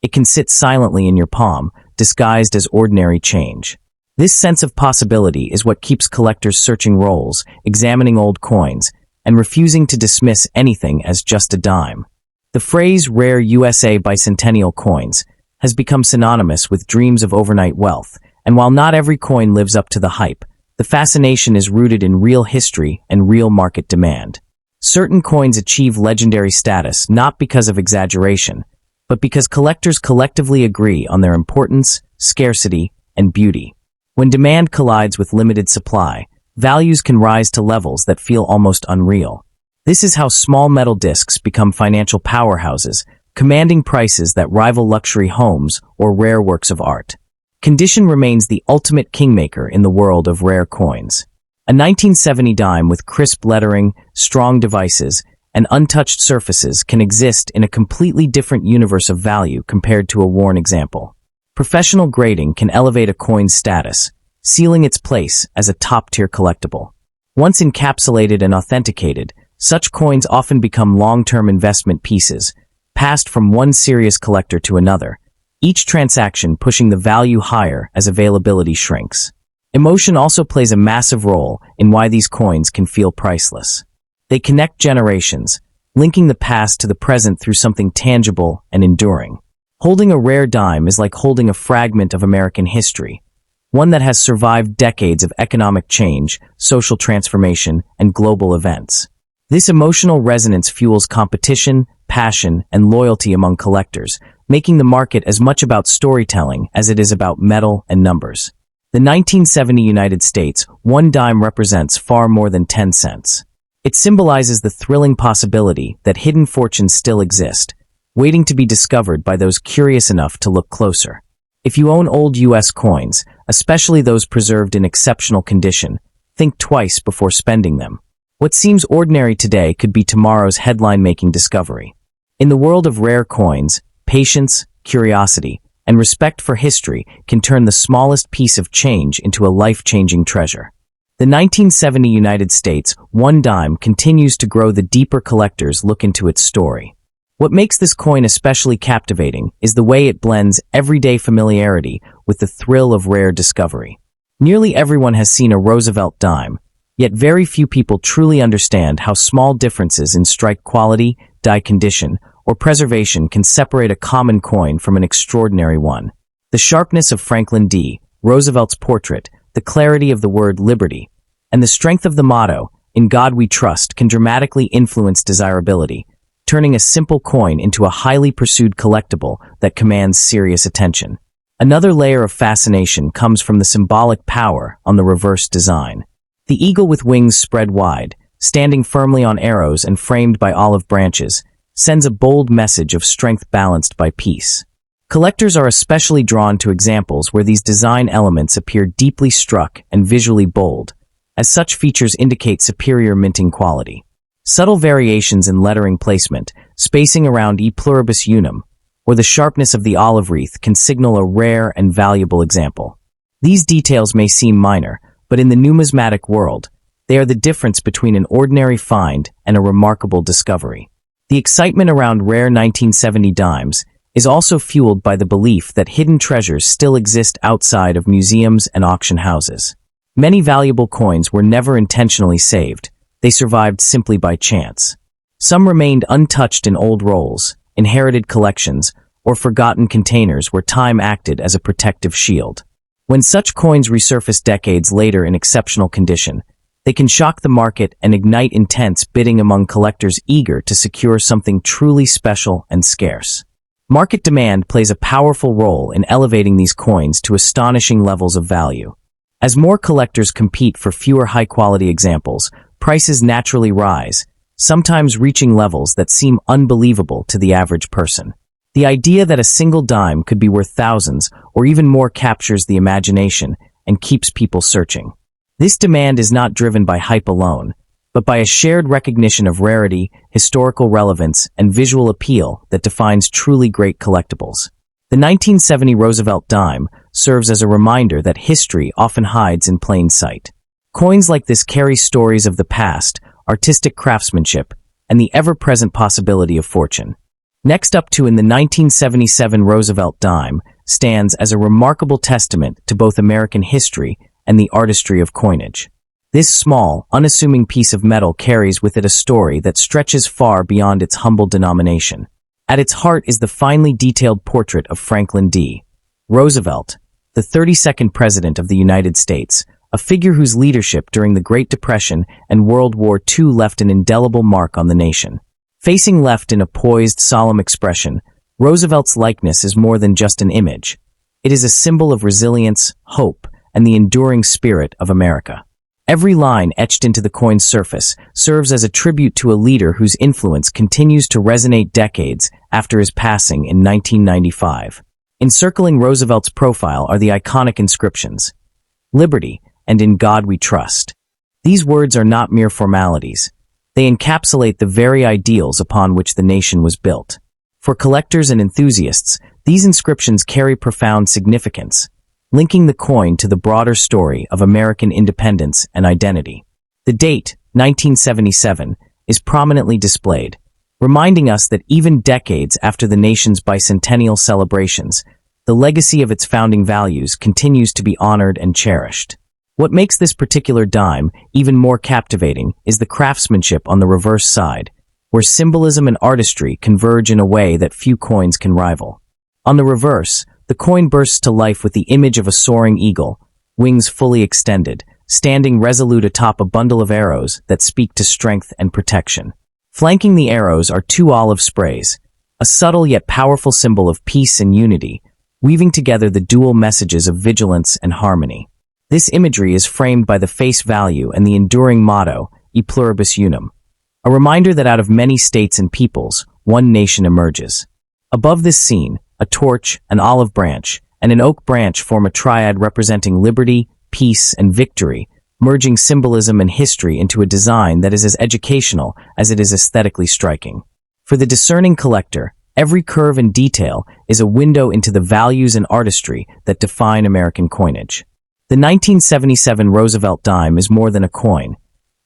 It can sit silently in your palm, disguised as ordinary change. This sense of possibility is what keeps collectors searching rolls, examining old coins, and refusing to dismiss anything as just a dime. The phrase rare USA bicentennial coins has become synonymous with dreams of overnight wealth, and while not every coin lives up to the hype, the fascination is rooted in real history and real market demand. Certain coins achieve legendary status not because of exaggeration, but because collectors collectively agree on their importance, scarcity, and beauty. When demand collides with limited supply, values can rise to levels that feel almost unreal. This is how small metal discs become financial powerhouses, commanding prices that rival luxury homes or rare works of art. Condition remains the ultimate kingmaker in the world of rare coins. A 1970 dime with crisp lettering, strong devices, and untouched surfaces can exist in a completely different universe of value compared to a worn example. Professional grading can elevate a coin's status, sealing its place as a top-tier collectible. Once encapsulated and authenticated, such coins often become long-term investment pieces, passed from one serious collector to another, each transaction pushing the value higher as availability shrinks. Emotion also plays a massive role in why these coins can feel priceless. They connect generations, linking the past to the present through something tangible and enduring. Holding a rare dime is like holding a fragment of American history, one that has survived decades of economic change, social transformation, and global events. This emotional resonance fuels competition, passion, and loyalty among collectors, making the market as much about storytelling as it is about metal and numbers. The 1970 United States, one dime represents far more than 10 cents. It symbolizes the thrilling possibility that hidden fortunes still exist, waiting to be discovered by those curious enough to look closer. If you own old U.S. coins, especially those preserved in exceptional condition, think twice before spending them. What seems ordinary today could be tomorrow's headline-making discovery. In the world of rare coins, patience, curiosity, and respect for history can turn the smallest piece of change into a life-changing treasure. The 1970 United States, one dime continues to grow the deeper collectors look into its story. What makes this coin especially captivating is the way it blends everyday familiarity with the thrill of rare discovery. Nearly everyone has seen a Roosevelt dime, yet very few people truly understand how small differences in strike quality, die condition, or preservation can separate a common coin from an extraordinary one. The sharpness of Franklin D. Roosevelt's portrait, the clarity of the word liberty, and the strength of the motto, "In God We Trust," can dramatically influence desirability, turning a simple coin into a highly pursued collectible that commands serious attention. Another layer of fascination comes from the symbolic power on the reverse design. The eagle with wings spread wide, standing firmly on arrows and framed by olive branches, sends a bold message of strength balanced by peace. Collectors are especially drawn to examples where these design elements appear deeply struck and visually bold, as such features indicate superior minting quality. Subtle variations in lettering placement, spacing around E pluribus unum, or the sharpness of the olive wreath can signal a rare and valuable example. These details may seem minor, but in the numismatic world, they are the difference between an ordinary find and a remarkable discovery. The excitement around rare 1970 dimes is also fueled by the belief that hidden treasures still exist outside of museums and auction houses. Many valuable coins were never intentionally saved, they survived simply by chance. Some remained untouched in old rolls, inherited collections, or forgotten containers where time acted as a protective shield. When such coins resurface decades later in exceptional condition, they can shock the market and ignite intense bidding among collectors eager to secure something truly special and scarce. Market demand plays a powerful role in elevating these coins to astonishing levels of value. As more collectors compete for fewer high-quality examples, prices naturally rise, sometimes reaching levels that seem unbelievable to the average person. The idea that a single dime could be worth thousands or even more captures the imagination and keeps people searching. This demand is not driven by hype alone, but by a shared recognition of rarity, historical relevance, and visual appeal that defines truly great collectibles. The 1970 Roosevelt Dime serves as a reminder that history often hides in plain sight. Coins like this carry stories of the past, artistic craftsmanship, and the ever-present possibility of fortune. Next up in the 1977 Roosevelt Dime stands as a remarkable testament to both American history and the artistry of coinage. This small, unassuming piece of metal carries with it a story that stretches far beyond its humble denomination. At its heart is the finely detailed portrait of Franklin D. Roosevelt, the 32nd President of the United States, a figure whose leadership during the Great Depression and World War II left an indelible mark on the nation. Facing left in a poised, solemn expression, Roosevelt's likeness is more than just an image. It is a symbol of resilience, hope, and the enduring spirit of America. Every line etched into the coin's surface serves as a tribute to a leader whose influence continues to resonate decades after his passing in 1995. Encircling Roosevelt's profile are the iconic inscriptions, "Liberty" and "In God We Trust." These words are not mere formalities. They encapsulate the very ideals upon which the nation was built. For collectors and enthusiasts, these inscriptions carry profound significance, linking the coin to the broader story of American independence and identity. The date, 1977, is prominently displayed, reminding us that even decades after the nation's bicentennial celebrations, the legacy of its founding values continues to be honored and cherished. What makes this particular dime even more captivating is the craftsmanship on the reverse side, where symbolism and artistry converge in a way that few coins can rival. On the reverse, the coin bursts to life with the image of a soaring eagle, wings fully extended, standing resolute atop a bundle of arrows that speak to strength and protection. Flanking the arrows are two olive sprays, a subtle yet powerful symbol of peace and unity, weaving together the dual messages of vigilance and harmony. This imagery is framed by the face value and the enduring motto, E pluribus unum, a reminder that out of many states and peoples, one nation emerges. Above this scene, a torch, an olive branch, and an oak branch form a triad representing liberty, peace, and victory, merging symbolism and history into a design that is as educational as it is aesthetically striking. For the discerning collector, every curve and detail is a window into the values and artistry that define American coinage. The 1977 Roosevelt Dime is more than a coin.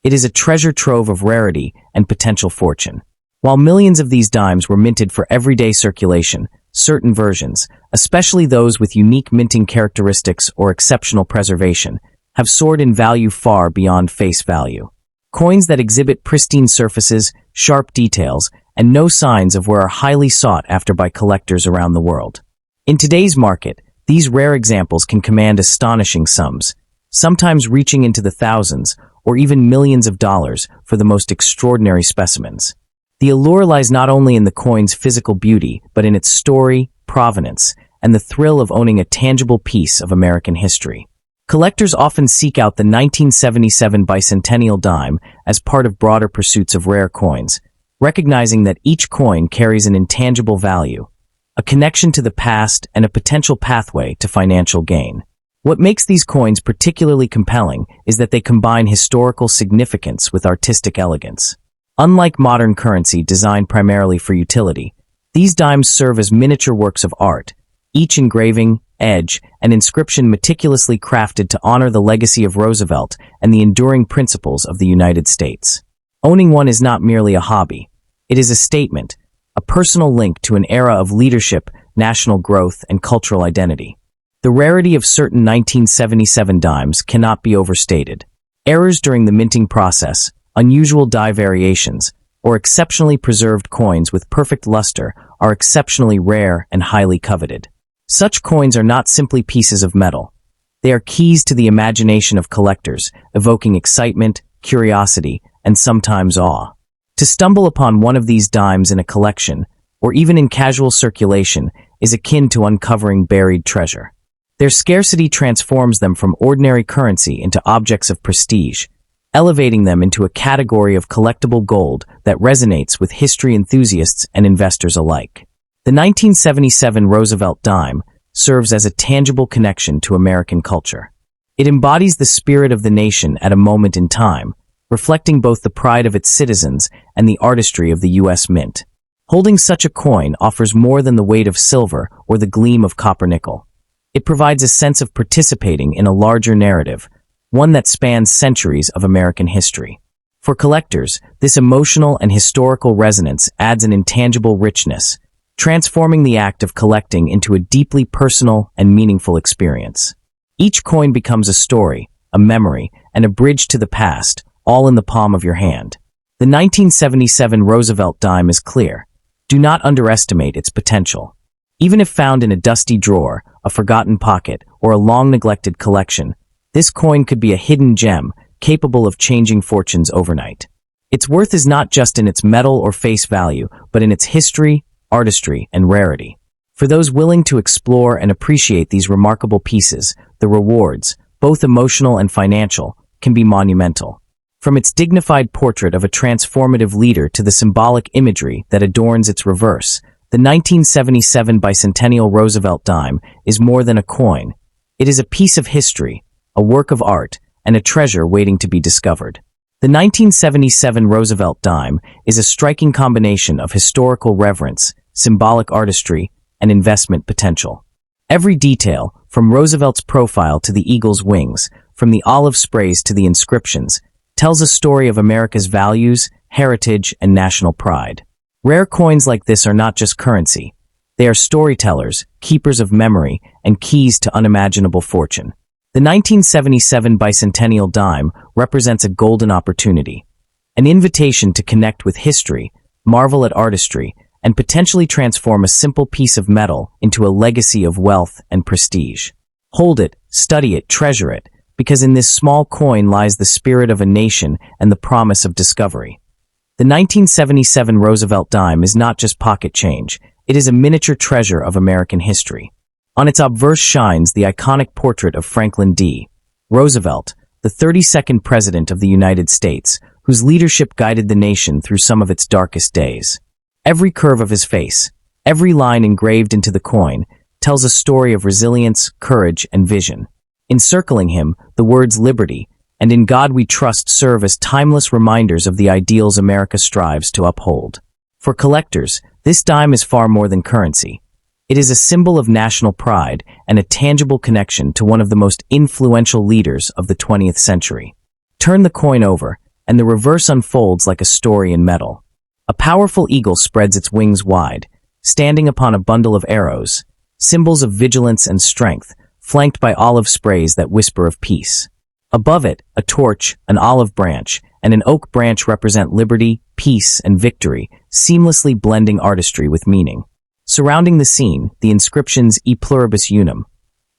It is a treasure trove of rarity and potential fortune. While millions of these dimes were minted for everyday circulation, certain versions, especially those with unique minting characteristics or exceptional preservation, have soared in value far beyond face value. Coins that exhibit pristine surfaces, sharp details, and no signs of wear are highly sought after by collectors around the world. In today's market, these rare examples can command astonishing sums, sometimes reaching into the thousands or even millions of dollars for the most extraordinary specimens. The allure lies not only in the coin's physical beauty, but in its story, provenance, and the thrill of owning a tangible piece of American history. Collectors often seek out the 1977 bicentennial dime as part of broader pursuits of rare coins, recognizing that each coin carries an intangible value, a connection to the past, and a potential pathway to financial gain. What makes these coins particularly compelling is that they combine historical significance with artistic elegance. Unlike modern currency designed primarily for utility, these dimes serve as miniature works of art, each engraving, edge, and inscription meticulously crafted to honor the legacy of Roosevelt and the enduring principles of the United States. Owning one is not merely a hobby. It is a statement, a personal link to an era of leadership, national growth, and cultural identity. The rarity of certain 1977 dimes cannot be overstated. Errors during the minting process, unusual die variations, or exceptionally preserved coins with perfect luster are exceptionally rare and highly coveted. Such coins are not simply pieces of metal. They are keys to the imagination of collectors, evoking excitement, curiosity, and sometimes awe. To stumble upon one of these dimes in a collection, or even in casual circulation, is akin to uncovering buried treasure. Their scarcity transforms them from ordinary currency into objects of prestige, elevating them into a category of collectible gold that resonates with history enthusiasts and investors alike. The 1977 Roosevelt Dime serves as a tangible connection to American culture. It embodies the spirit of the nation at a moment in time, reflecting both the pride of its citizens and the artistry of the U.S. Mint. Holding such a coin offers more than the weight of silver or the gleam of copper nickel. It provides a sense of participating in a larger narrative, one that spans centuries of American history. For collectors, this emotional and historical resonance adds an intangible richness, transforming the act of collecting into a deeply personal and meaningful experience. Each coin becomes a story, a memory, and a bridge to the past, all in the palm of your hand. The 1977 Roosevelt Dime is clear. Do not underestimate its potential. Even if found in a dusty drawer, a forgotten pocket, or a long-neglected collection, this coin could be a hidden gem capable of changing fortunes overnight. Its worth is not just in its metal or face value, but in its history, artistry, and rarity. For those willing to explore and appreciate these remarkable pieces, the rewards, both emotional and financial, can be monumental. From its dignified portrait of a transformative leader to the symbolic imagery that adorns its reverse, the 1977 bicentennial Roosevelt Dime is more than a coin. It is a piece of history, a work of art, and a treasure waiting to be discovered. The 1977 Roosevelt Dime is a striking combination of historical reverence, symbolic artistry, and investment potential. Every detail, from Roosevelt's profile to the eagle's wings, from the olive sprays to the inscriptions, tells a story of America's values, heritage, and national pride. Rare coins like this are not just currency. They are storytellers, keepers of memory, and keys to unimaginable fortune. The 1977 bicentennial dime represents a golden opportunity, an invitation to connect with history, marvel at artistry, and potentially transform a simple piece of metal into a legacy of wealth and prestige. Hold it, study it, treasure it, because in this small coin lies the spirit of a nation and the promise of discovery. The 1977 Roosevelt Dime is not just pocket change, it is a miniature treasure of American history. On its obverse shines the iconic portrait of Franklin D. Roosevelt, the 32nd President of the United States, whose leadership guided the nation through some of its darkest days. Every curve of his face, every line engraved into the coin, tells a story of resilience, courage, and vision. Encircling him, the words liberty, and in God we trust serve as timeless reminders of the ideals America strives to uphold. For collectors, this dime is far more than currency. It is a symbol of national pride and a tangible connection to one of the most influential leaders of the 20th century. Turn the coin over, and the reverse unfolds like a story in metal. A powerful eagle spreads its wings wide, standing upon a bundle of arrows, symbols of vigilance and strength, flanked by olive sprays that whisper of peace. Above it, a torch, an olive branch, and an oak branch represent liberty, peace, and victory, seamlessly blending artistry with meaning. Surrounding the scene, the inscriptions E Pluribus Unum,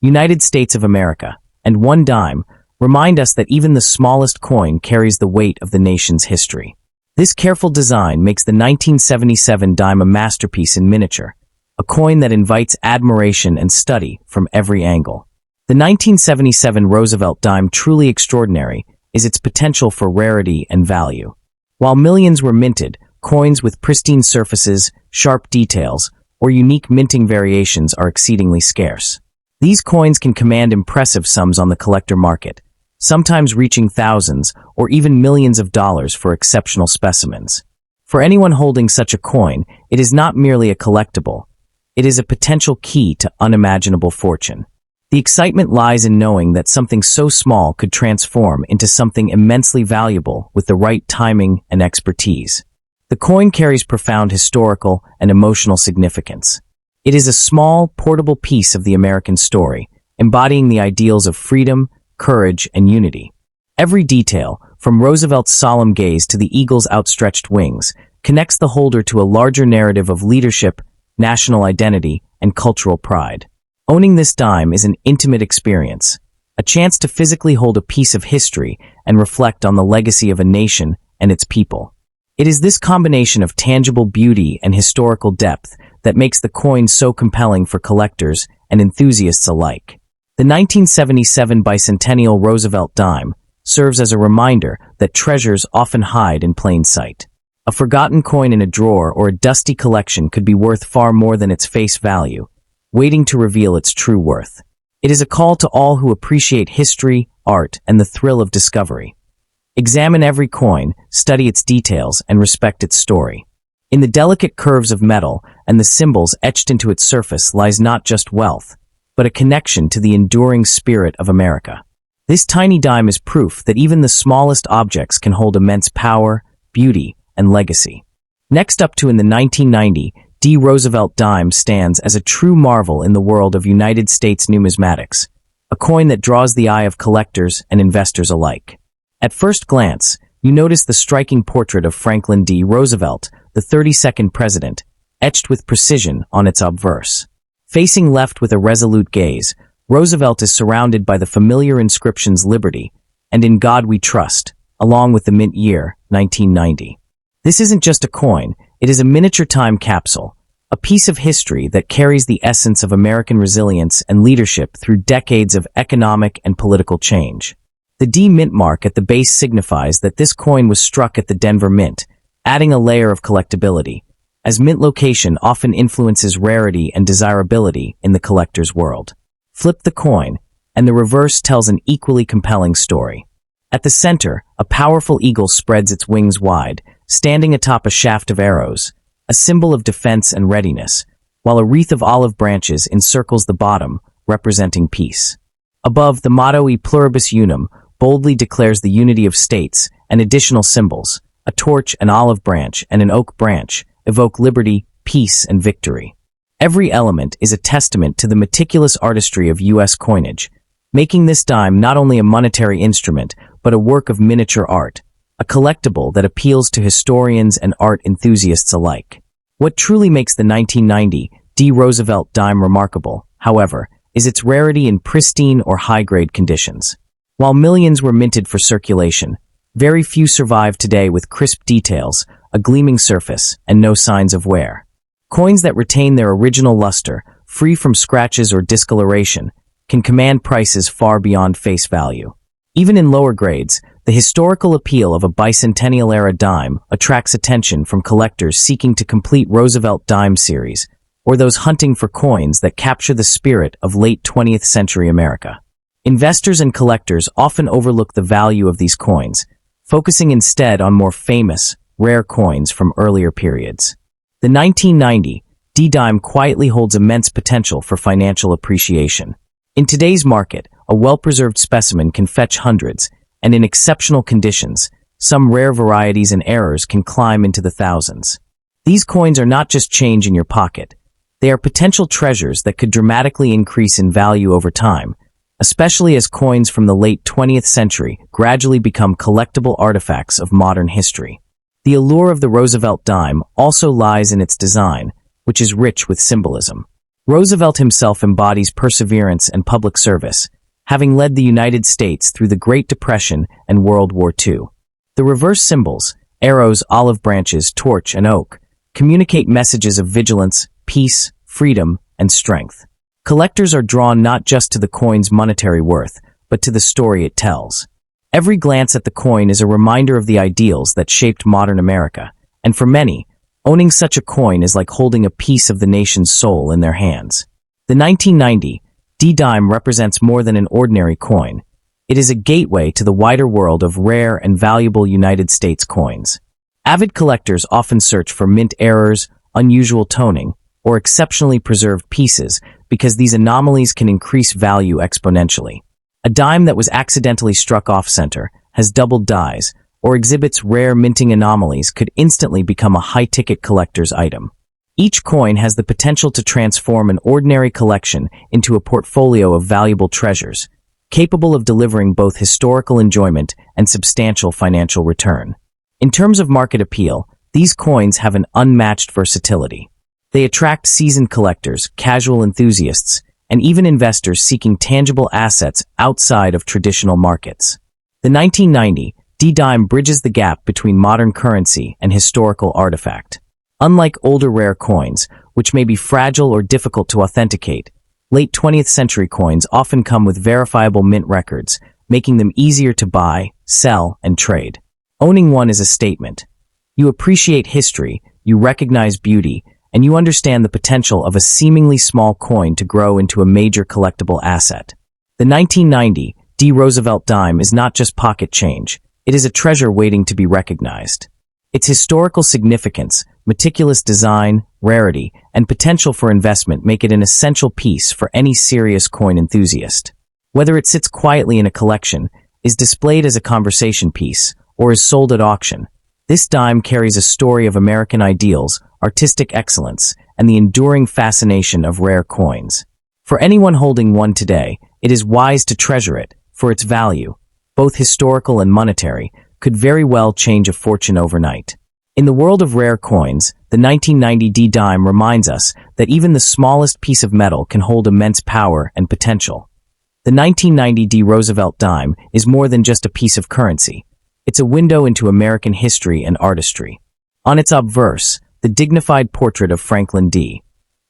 United States of America, and one dime remind us that even the smallest coin carries the weight of the nation's history. This careful design makes the 1977 dime a masterpiece in miniature, a coin that invites admiration and study from every angle. The 1977 Roosevelt Dime truly extraordinary is its potential for rarity and value. While millions were minted, coins with pristine surfaces, sharp details, or unique minting variations are exceedingly scarce. These coins can command impressive sums on the collector market, sometimes reaching thousands or even millions of dollars for exceptional specimens. For anyone holding such a coin, it is not merely a collectible. It is a potential key to unimaginable fortune. The excitement lies in knowing that something so small could transform into something immensely valuable with the right timing and expertise. The coin carries profound historical and emotional significance. It is a small, portable piece of the American story, embodying the ideals of freedom, courage, and unity. Every detail, from Roosevelt's solemn gaze to the eagle's outstretched wings, connects the holder to a larger narrative of leadership, national identity, and cultural pride. Owning this dime is an intimate experience. a chance to physically hold a piece of history and reflect on the legacy of a nation and its people. It is this combination of tangible beauty and historical depth that makes the coin so compelling for collectors and enthusiasts alike. The 1977 bicentennial Roosevelt dime serves as a reminder that treasures often hide in plain sight. A forgotten coin in a drawer or a dusty collection could be worth far more than its face value, waiting to reveal its true worth. It is a call to all who appreciate history, art, and the thrill of discovery. Examine every coin, study its details, and respect its story. In the delicate curves of metal and the symbols etched into its surface lies not just wealth, but a connection to the enduring spirit of America. This tiny dime is proof that even the smallest objects can hold immense power, beauty, and legacy. Next up in the 1990, D. Roosevelt dime stands as a true marvel in the world of United States numismatics, a coin that draws the eye of collectors and investors alike. At first glance, you notice the striking portrait of Franklin D. Roosevelt, the 32nd president, etched with precision on its obverse. Facing left with a resolute gaze, Roosevelt is surrounded by the familiar inscriptions Liberty and In God We Trust, along with the mint year, 1990. This isn't just a coin, it is a miniature time capsule, a piece of history that carries the essence of American resilience and leadership through decades of economic and political change. The D mint mark at the base signifies that this coin was struck at the Denver Mint, adding a layer of collectability, as mint location often influences rarity and desirability in the collector's world. Flip the coin, and the reverse tells an equally compelling story. At the center, a powerful eagle spreads its wings wide, standing atop a shaft of arrows, a symbol of defense and readiness, while a wreath of olive branches encircles the bottom, representing peace. Above, the motto E Pluribus Unum boldly declares the unity of states, and additional symbols, a torch, an olive branch, and an oak branch, evoke liberty, peace, and victory. Every element is a testament to the meticulous artistry of U.S. coinage, making this dime not only a monetary instrument, but a work of miniature art, a collectible that appeals to historians and art enthusiasts alike. What truly makes the 1990 D. Roosevelt dime remarkable, however, is its rarity in pristine or high-grade conditions. While millions were minted for circulation, very few survive today with crisp details, a gleaming surface, and no signs of wear. Coins that retain their original luster, free from scratches or discoloration, can command prices far beyond face value. Even in lower grades, the historical appeal of a bicentennial-era dime attracts attention from collectors seeking to complete Roosevelt dime series, or those hunting for coins that capture the spirit of late 20th century America. Investors and collectors often overlook the value of these coins, focusing instead on more famous, rare coins from earlier periods. The 1990 D-dime quietly holds immense potential for financial appreciation. In today's market, a well-preserved specimen can fetch hundreds, and in exceptional conditions, some rare varieties and errors can climb into the thousands. These coins are not just change in your pocket. They are potential treasures that could dramatically increase in value over time, especially as coins from the late 20th century gradually become collectible artifacts of modern history. The allure of the Roosevelt dime also lies in its design, which is rich with symbolism. Roosevelt himself embodies perseverance and public service, having led the United States through the Great Depression and World War II. The reverse symbols, arrows, olive branches, torch, and oak, communicate messages of vigilance, peace, freedom, and strength. Collectors are drawn not just to the coin's monetary worth, but to the story it tells. Every glance at the coin is a reminder of the ideals that shaped modern America, and for many, owning such a coin is like holding a piece of the nation's soul in their hands. The 1990 D-dime represents more than an ordinary coin. It is a gateway to the wider world of rare and valuable United States coins. Avid collectors often search for mint errors, unusual toning, or exceptionally preserved pieces because these anomalies can increase value exponentially. A dime that was accidentally struck off-center, has doubled dies, or exhibits rare minting anomalies could instantly become a high-ticket collector's item. Each coin has the potential to transform an ordinary collection into a portfolio of valuable treasures, capable of delivering both historical enjoyment and substantial financial return. In terms of market appeal, these coins have an unmatched versatility. They attract seasoned collectors, casual enthusiasts, and even investors seeking tangible assets outside of traditional markets. The 1990 D-Dime bridges the gap between modern currency and historical artifact. Unlike older rare coins, which may be fragile or difficult to authenticate, late 20th century coins often come with verifiable mint records, making them easier to buy, sell, and trade. Owning one is a statement. You appreciate history, you recognize beauty, and you understand the potential of a seemingly small coin to grow into a major collectible asset. The 1990 D. Roosevelt Dime is not just pocket change, it is a treasure waiting to be recognized. Its historical significance, meticulous design, rarity, and potential for investment make it an essential piece for any serious coin enthusiast. Whether it sits quietly in a collection, is displayed as a conversation piece, or is sold at auction, this dime carries a story of American ideals, artistic excellence, and the enduring fascination of rare coins. For anyone holding one today, it is wise to treasure it, for its value, both historical and monetary, could very well change a fortune overnight. In the world of rare coins, the 1990 D-Dime reminds us that even the smallest piece of metal can hold immense power and potential. The 1990 D. Roosevelt Dime is more than just a piece of currency. It's a window into American history and artistry. On its obverse, the dignified portrait of Franklin D.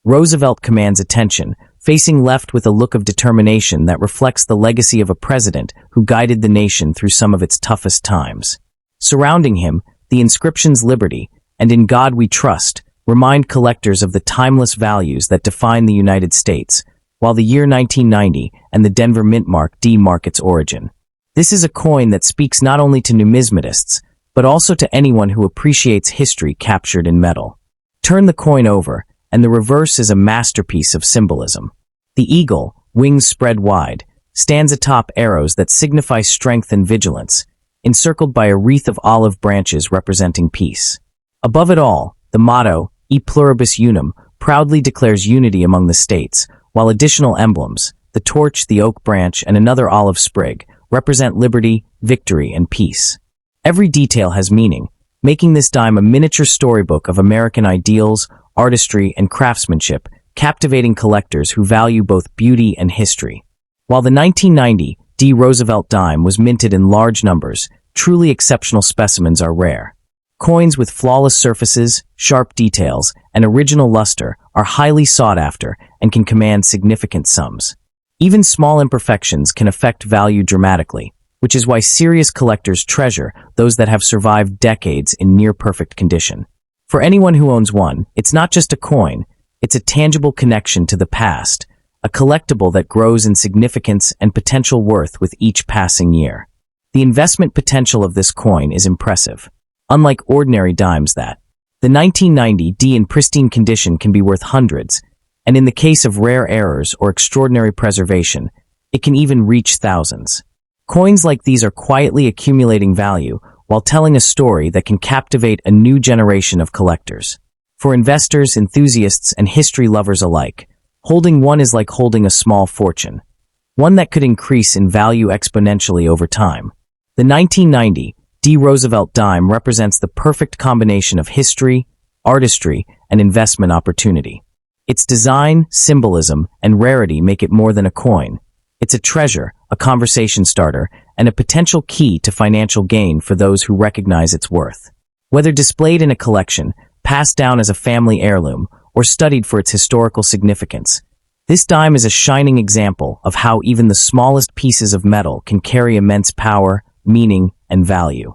Roosevelt commands attention, facing left with a look of determination that reflects the legacy of a president who guided the nation through some of its toughest times. Surrounding him, the inscriptions "Liberty" and "In God We Trust" remind collectors of the timeless values that define the United States, while the year 1990 and the Denver mint mark D mark its origin. This is a coin that speaks not only to numismatists, but also to anyone who appreciates history captured in metal. Turn the coin over, and the reverse is a masterpiece of symbolism. The eagle, wings spread wide, stands atop arrows that signify strength and vigilance, encircled by a wreath of olive branches representing peace. Above it all, the motto, E Pluribus Unum, proudly declares unity among the states, while additional emblems, the torch, the oak branch, and another olive sprig, represent liberty, victory, and peace. Every detail has meaning, making this dime a miniature storybook of American ideals, artistry, and craftsmanship, captivating collectors who value both beauty and history. While the 1990 D. Roosevelt Dime was minted in large numbers, truly exceptional specimens are rare. Coins with flawless surfaces, sharp details, and original luster are highly sought after and can command significant sums. Even small imperfections can affect value dramatically, which is why serious collectors treasure those that have survived decades in near-perfect condition. For anyone who owns one, it's not just a coin, it's a tangible connection to the past, a collectible that grows in significance and potential worth with each passing year. The investment potential of this coin is impressive. Unlike ordinary dimes the 1990 D in pristine condition can be worth hundreds, and in the case of rare errors or extraordinary preservation, it can even reach thousands. Coins like these are quietly accumulating value while telling a story that can captivate a new generation of collectors. For investors, enthusiasts, and history lovers alike, holding one is like holding a small fortune, one that could increase in value exponentially over time. The 1990 D. Roosevelt Dime represents the perfect combination of history, artistry, and investment opportunity. Its design, symbolism, and rarity make it more than a coin. It's a treasure, a conversation starter, and a potential key to financial gain for those who recognize its worth. Whether displayed in a collection, passed down as a family heirloom, or studied for its historical significance, this dime is a shining example of how even the smallest pieces of metal can carry immense power, meaning, and value.